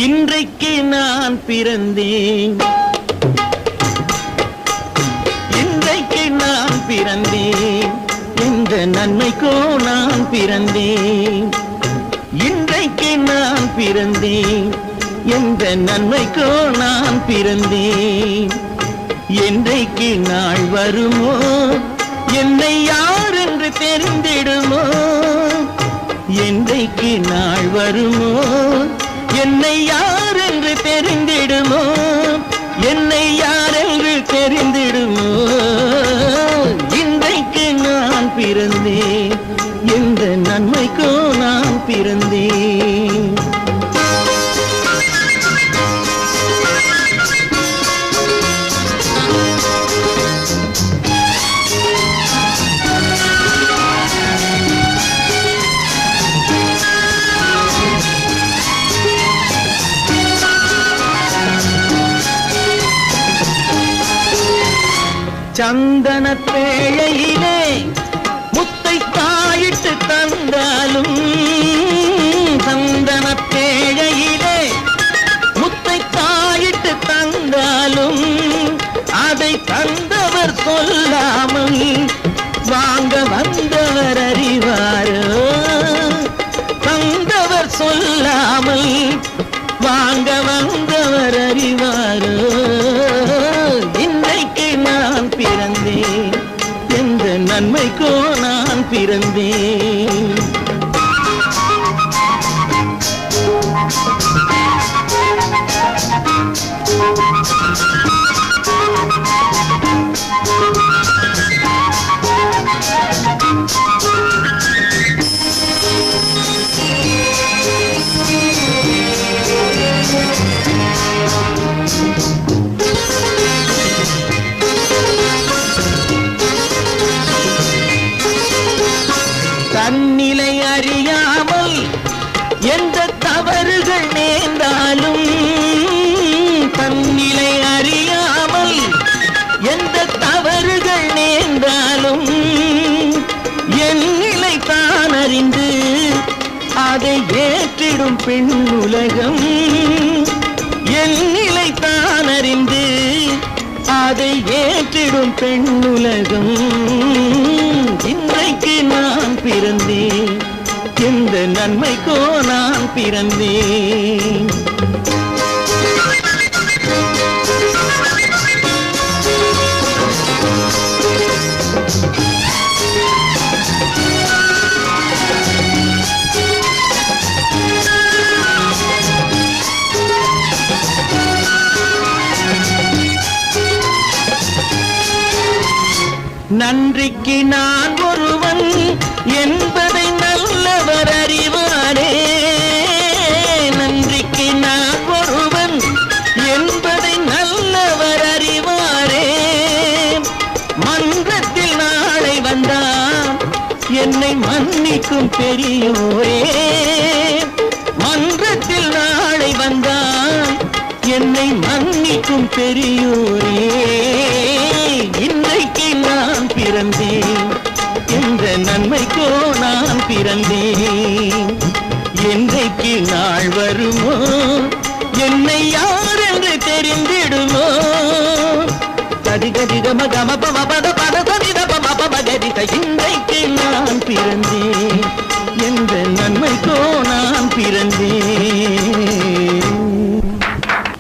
இன்றைக்கு நான் பிறந்தேன், இன்றைக்கு நான் பிறந்தேன், என்ற நன்மைக்கோ நான் பிறந்தேன். இன்றைக்கு நான் பிறந்தேன், என்ற நன்மைக்கோ நான் பிறந்தேன். என்றைக்கு நாள் வருமோ என்னை யார் என்று தெரிந்திடுமோ, என்றைக்கு நாள் வருமோ என்னை யார் என்று தெரிந்திடுமோ, என்னை யார் என்று தெரிந்திடுமோ. இன்றைக்கு நான் பிறந்தேன், எந்த நன்மைக்கோ நான் பிறந்தேன். சந்தன பேழையிலே முத்தை தாயிட்டு தந்தாலும், சந்தன பேழையிலே முத்தை தாயிட்டு தந்தாலும், அதை தந்தவர் சொல்லாமல் வாங்க வந்தவர் அறிவாரோ, தந்தவர் சொல்லாமல் வாங்க வந்தவர் அறிவாரோ. இன்றைக்கு நான் பிறந்தேன், எந்த நன்மைக்கோ நான் பிறந்தேன். தன்னிலை அறியாமல் எந்த தவறுகள் நேர்ந்தாலும், தன்னிலை அறியாமல் எந்த தவறுகள் நேர்ந்தாலும், என் நிலை தான் அறிந்து அதை ஏற்றிடும் பெண் உலகம், என் நிலை தான் அறிந்து அதை ஏற்றிடும் பெண் உலகம். இன்றைக்கு நான் பிறந்தேன், எந்த நன்மைக்கோ நான் பிறந்தேன். நன்றிக்கு நான் ஒருவன் என்பதை நல்லவர் அறிவாரே, நன்றிக்கு நான் ஒருவன் என்பதை நல்லவர் அறிவாரே. மன்றத்தில் நாளை வந்தான் என்னை மன்னிக்கும் பெரியோரே, மன்றத்தில் நாளை வந்தான் என்னை மன்னிக்கும் பெரியோரே. இன்றைக்கு நான் பிறந்தேன், எந்த நன்மைக்கோ நான் பிறந்தேன். என்றைக்கு நாள் வருமோ என்னை யார் என்று தெரிந்திடுமோ. கதிகதிகம கமபம பத பத சதிதபம பகதித. இன்றைக்கு நான் பிறந்தேன், எந்த நன்மைக்கோ நான் பிறந்தேன்.